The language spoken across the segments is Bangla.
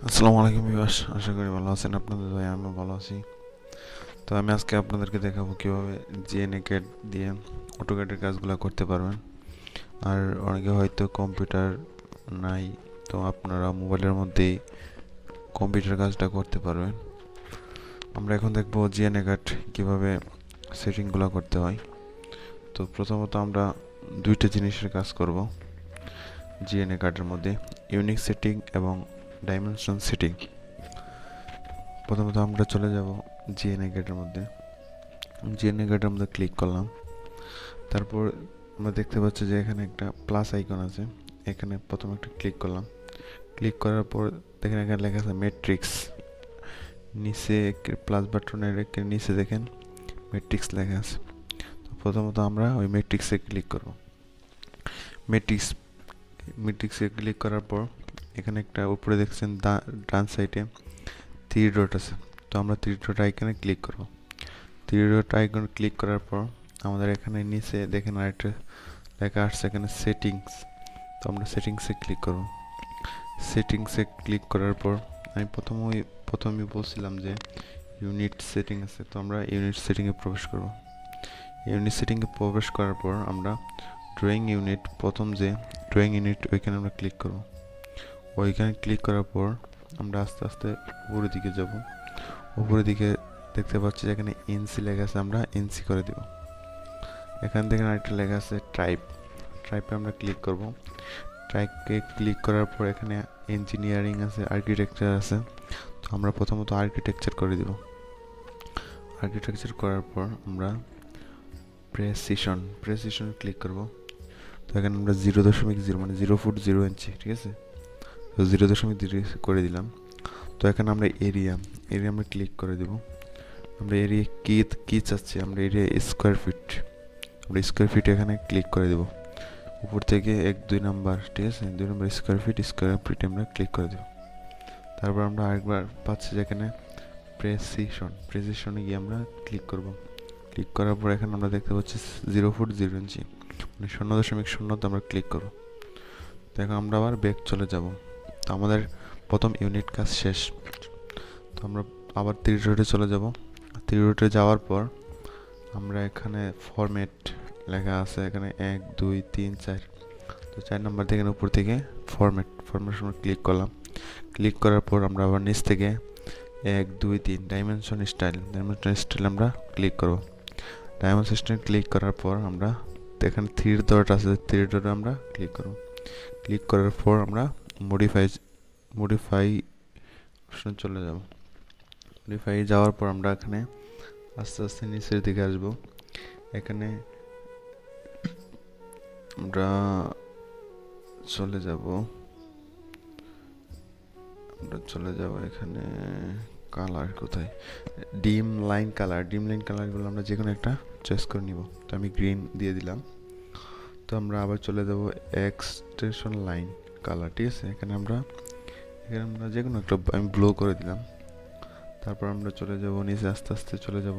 আসসালামু আলাইকুম ভিউয়ার্স, আশা করি ভালো আছেন আপনাদের। ভাই আমি ভালো আছি। তো আমি আজকে আপনাদেরকে দেখাবো কিভাবে জিএনএ দিয়ে অটোক্যাডের কাজগুলো করতে পারবেন। আর অনেকে হয়তো কম্পিউটার নাই, তো আপনারা মোবাইলের মধ্যেই কম্পিউটার কাজটা করতে পারবেন। আমরা এখন দেখবো জিএনএ কিভাবে সেটিংগুলো করতে হয়। তো প্রথমত আমরা দুইটা জিনিসের কাজ করব জিএনএ কার্ডের মধ্যে, ইউনিক সেটিং এবং ডাইমেনশন সেটিং। প্রথমত আমরা চলে যাব জিএনএ গেটের মধ্যে। জিএনএ গেটের মধ্যে ক্লিক করলাম। তারপর আমরা দেখতে পাচ্ছি যে এখানে একটা প্লাস আইকন আছে, এখানে প্রথমে একটা ক্লিক করলাম। ক্লিক করার পর দেখেন এখানে লেখা আছে ম্যাট্রিক্স। নিচে প্লাস বাটনের নিচে দেখেন ম্যাট্রিক্স লেখা আছে। তো প্রথমত আমরা ওই ম্যাট্রিক্সে ক্লিক করব। ম্যাট্রিক্স ম্যাট্রিক্সে ক্লিক করার পর এখানে একটা উপরে দেখছেন ডান সাইডে থ্রি ডট আছে, তো আমরা থ্রি ডট আইকনে ক্লিক করব। থ্রি ডট আইকন ক্লিক করার পর আমাদের এখানে নিচে দেখেন আরেকটা লেখা আসছে এখানে সেটিংস, তো আমরা সেটিংসে ক্লিক করব। সেটিংসে ক্লিক করার পর আমি প্রথমেই বলছিলাম যে ইউনিট সেটিং আছে, তো আমরা ইউনিট সেটিংয়ে প্রবেশ করব। ইউনিট সেটিংয়ে প্রবেশ করার পর আমরা ড্রয়িং ইউনিট, প্রথম যে ড্রয়িং ইউনিট ওইখানে আমরা ক্লিক করব। ওইখানে ক্লিক করার পর আমরা আস্তে আস্তে উপরের দিকে যাব। উপরের দিকে দেখতে পাচ্ছি এখানে এনসি লেখা আছে, আমরা এনসি করে দেব। এখান থেকে আরেকটা লেখা আছে ট্রাইপে আমরা ক্লিক করব। ট্রাইপে ক্লিক করার পর এখানে ইঞ্জিনিয়ারিং আছে, আর্কিটেকচার আছে, তো আমরা প্রথমত আর্কিটেকচার করে দেব। আর্কিটেকচার করার পর আমরা প্রেসিশন ক্লিক করব। তো এখানে আমরা 0.0 মানে 0 ফুট 0 ইঞ্চি, ঠিক আছে, তো 0.0 করে দিলাম। তো এখানে আমরা এরিয়া আমরা ক্লিক করে দেব। আমরা এরিয়া কি চাচ্ছি, আমরা এরিয়া স্কোয়ার ফিট, আমরা স্কোয়ার ফিট এখানে ক্লিক করে দেব। উপর থেকে 1-2 নাম্বার, ঠিক আছে, 2 নাম্বার স্কোয়ার ফিট আমরা ক্লিক করে দেব। তারপর আমরা আরেকবার পাচ্ছি যেখানে প্রেসিশনে গিয়ে আমরা ক্লিক করব। ক্লিক করার পর এখানে আমরা দেখতে পাচ্ছি 0 ফুট 0 ইঞ্চি মানে 0.0 আমরা ক্লিক করব। তো এখন আমরা আবার ব্যাক চলে যাব। তো আমাদের প্রথম ইউনিট কাজ শেষ। তো আমরা আবার 3 ডটে চলে যাব। 3 ডটে যাওয়ার পর আমরা এখানে ফরম্যাট লেখা আছে, এখানে 1 2 3 4, তো 4 নাম্বার থেকে উপর থেকে ফরম্যাট ক্লিক করলাম। ক্লিক করার পর আমরা আবার নিচ থেকে 1 2 3 ডাইমেনশন স্টাইল আমরা ক্লিক করব। ডাইমেনশন স্টাইল ক্লিক করার পর আমরা এখানে থ্রি ডট আছে, থ্রি ডটে আমরা ক্লিক করব। ক্লিক করার পর আমরা মডিফাই অপশন চলে যাব। মডিফাই যাওয়ার পর আমরা এখানে আস্তে আস্তে নিচের দিকে আসব। এখানে আমরা চলে যাব এখানে কালার কোথায়, ডিম লাইন কালারগুলো আমরা যে কোনো একটা চয়েস করে নিব। তো আমি গ্রিন দিয়ে দিলাম। তো আমরা আবার চলে যাব এক্সটেনশন লাইন কালার, ঠিক আছে, এখানে আমরা যে কোনো একটা আমি ব্লু করে দিলাম। তারপর আমরা চলে যাব নিচে, আস্তে আস্তে চলে যাব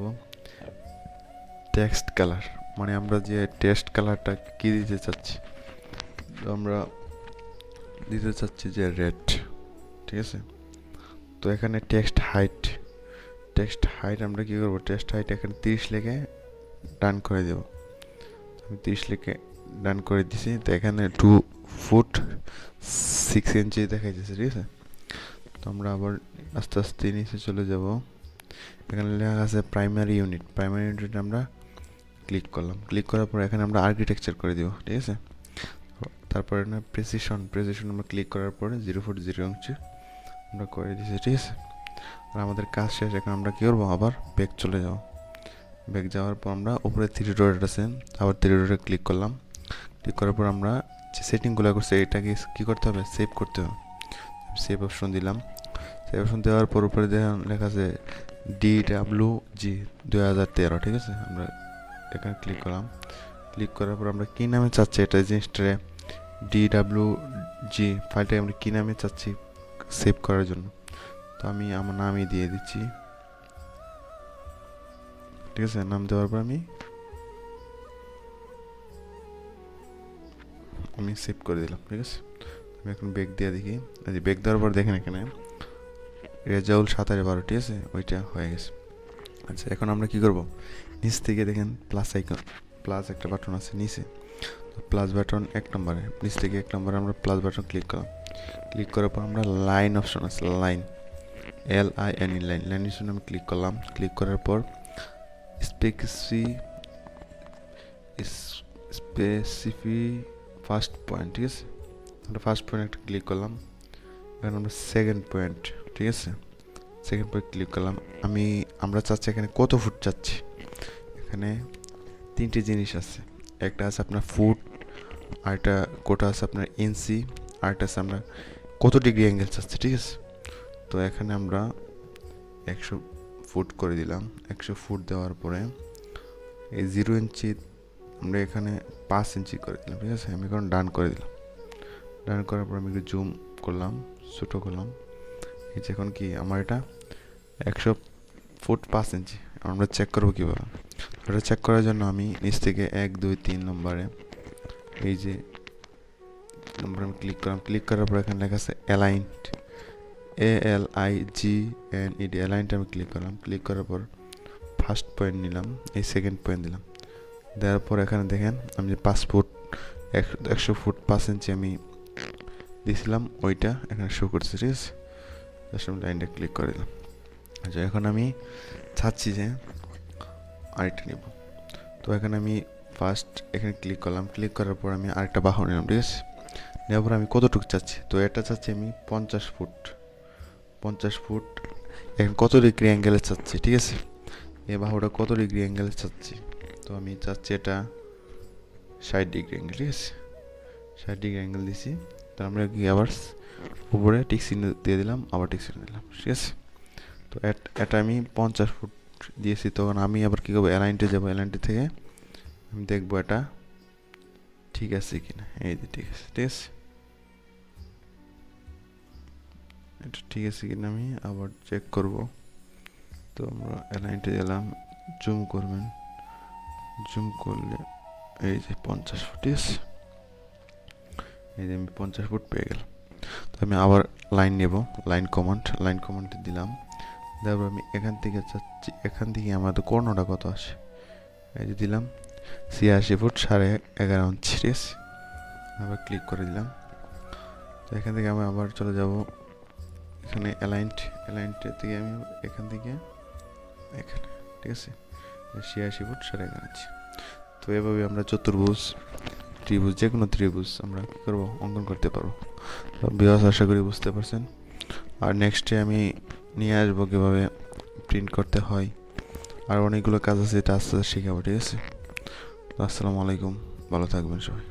টেক্সট কালার, মানে আমরা যে টেক্সট কালারটা কি দিতে চাচ্ছি, তো আমরা দিতে চাচ্ছি যে রেড, ঠিক আছে। তো এখানে টেক্সট হাইট আমরা কি করব, টেক্সট হাইট এখানে 30 লিখে ডান করে দেব। আমি 30 লিখে ডান করে দিছি। তো এখানে 2 ফুট 6 ইঞ্চি দেখাই যাচ্ছে, ঠিক আছে। তো আমরা আবার আস্তে আস্তে নিচে চলে যাব। এখানে লেখা আছে প্রাইমারি ইউনিট আমরা ক্লিক করলাম। ক্লিক করার পর এখানে আমরা আর্কিটেকচার করে দিব, ঠিক আছে। তারপরে না প্রেসিশন আমরা ক্লিক করার পরে 0 ফুট 0 ইঞ্চি আমরা করে দিয়েছি, ঠিক আছে। আর আমাদের কাজ শেষ। এখন আমরা কী করবো, আবার ব্যাক চলে যাব। ব্যাক যাওয়ার পর আমরা উপরে থ্রি ডট আছে, আবার থ্রি ডটে ক্লিক করলাম। ক্লিক করার পর আমরা যে সেটিংগুলো করছি এটাকে কী করতে হবে, সেভ করতে হবে। সেভ অপশন দিলাম। সেভ অপশন দেওয়ার পর উপরে লেখা আছে DWG 2013, ঠিক আছে। আমরা এখানে ক্লিক করলাম। ক্লিক করার পর আমরা কী নামে চাচ্ছি এটা জিনিসটারে, DWG ফাইলটাকে আমরা কী নামে চাচ্ছি সেভ করার জন্য, তো আমি আমার নামই দিয়ে দিচ্ছি, ঠিক আছে। নাম দেওয়ার পর আমি সেভ করে দিলাম, ঠিক আছে। আমি এখন ব্যাক দিয়ে দেখি, ব্যাক দেওয়ার পর দেখেন এখানে রেজাউল 17/12, ঠিক আছে, ওইটা হয়ে গেছে। আচ্ছা, এখন আমরা কি করব, নিচ থেকে দেখেন প্লাস আইকন, প্লাস একটা বাটন আছে নিচে, প্লাস বাটন 1 নম্বরে, নিচ থেকে 1 নম্বরে আমরা প্লাস বাটন ক্লিক করলাম। ক্লিক করার পর আমরা লাইন অপশন আছে, লাইন, LINE, লাইন, লাইনের জন্য আমি ক্লিক করলাম। ক্লিক করার পর স্পেসিফি ফার্স্ট পয়েন্ট, ঠিক আছে, আমরা ফার্স্ট পয়েন্ট একটা ক্লিক করলাম। এখন আমরা সেকেন্ড পয়েন্ট, ঠিক আছে, সেকেন্ড পয়েন্ট ক্লিক করলাম। আমরা চাচ্ছি এখানে কত ফুট চাচ্ছি। এখানে 3টে জিনিস আছে, একটা আছে আপনার ফুট, আরেকটা কোটা আছে আপনার ইঞ্চি, আরেকটা আছে আমরা কত ডিগ্রি অ্যাঙ্গেল চাচ্ছি, ঠিক আছে। তো এখানে আমরা 100 ফুট করে দিলাম। 100 ফুট দেওয়ার পরে এই 0 ইঞ্চি আমরা এখানে 5 ইঞ্চি করে দিলাম, ঠিক আছে। আমি এখন ডান করে দিলাম। ডান করার পর আমি একটু জুম করলাম, ছোটো করলাম। এই যে এখন কি আমার এটা 100 ফুট 5 ইঞ্চি। আমরা চেক করবো কীভাবে, ওটা চেক করার জন্য আমি নিচ থেকে 1 2 3 নম্বরে এই যে নম্বরে আমি ক্লিক করলাম। ক্লিক করার পর এখানে লেখা আছে অ্যালাইন্ড, ALIGNED, অ্যালাইনটা আমি ক্লিক করলাম। ক্লিক করার পর ফার্স্ট পয়েন্ট নিলাম, এই সেকেন্ড পয়েন্ট দিলাম। দেওয়ার পর এখানে দেখেন আমি যে 5 ফুট 100 ফুট 5 ইঞ্চি আমি দিয়েছিলাম, ওইটা এখানে শো করছে, ঠিক আছে। জাস্ট আমি লাইনটা ক্লিক করে দিলাম। আচ্ছা, এখন আমি চাচ্ছি যে আরেকটা নিব। তো এখানে আমি ফার্স্ট এখানে ক্লিক করলাম। ক্লিক করার পর আমি আরেকটা বাহু নিলাম, ঠিক আছে। নেওয়ার পর আমি কতটুকু চাচ্ছি, তো এটা চাচ্ছি আমি 50 ফুট। 50 ফুট এখন কত ডিগ্রি অ্যাঙ্গেলে চাচ্ছি, ঠিক আছে, এই বাহুটা কত ডিগ্রি অ্যাঙ্গেলে চাচ্ছি। তো আমি চাচ্ছি এটা 60 ডিগ্রি অ্যাঙ্গেল, ঠিক আছে। 60 ডিগ্রি অ্যাঙ্গেল দিছি। তো আমরা কি আবার উপরে টিক চিহ্ন দিয়ে দিলাম, আবার টিক চিহ্ন দিলাম, ঠিক আছে। তো এটা আমি 50 ফুট দিয়েছি। তখন আমি আবার কী করবো, অ্যালাইনটে যাবো। অ্যালাইনটে থেকে আমি দেখবো এটা ঠিক আছে কিনা। এই যে ঠিক আছে, ঠিক আছে, এটা ঠিক আছে কিনা আমি আবার চেক করব। তো আমরা অ্যালাইনটে গেলাম, জুম করবেন, জুম করলে এই যে 50 ফুট, ঠিক আছে, এই যে আমি 50 ফুট পেয়ে গেলাম। তো আমি আবার লাইন নেব, লাইন কমান্ড দিলাম। তারপর আমি এখান থেকে চাচ্ছি, এখান থেকে আমাদের কর্ণটা কত আসে, এই যে দিলাম 86 ফুট 11.5 ইঞ্চি, ঠিক আছে। আবার ক্লিক করে দিলাম। তো এখান থেকে আমি আবার চলে যাব এখানে অ্যালাইন্ট থেকে আমি এখান থেকে এখানে, ঠিক আছে, 86 ফুট 11.5 ইঞ্চি। তো এভাবে আমরা চতুর্ভুজ, ত্রিভুজ, যে কোনো ত্রিভুজ আমরা কী করবো, অঙ্কন করতে পারবো। তো ভিউয়ার্স, আশা করি বুঝতে পারছেন। আর নেক্সটে আমি নিয়ে আসবো কীভাবে প্রিন্ট করতে হয়, আর অনেকগুলো কাজ আছে, এটা আস্তে আস্তে শেখাবো, ঠিক আছে। আসসালামু আলাইকুম, ভালো থাকবেন সবাই।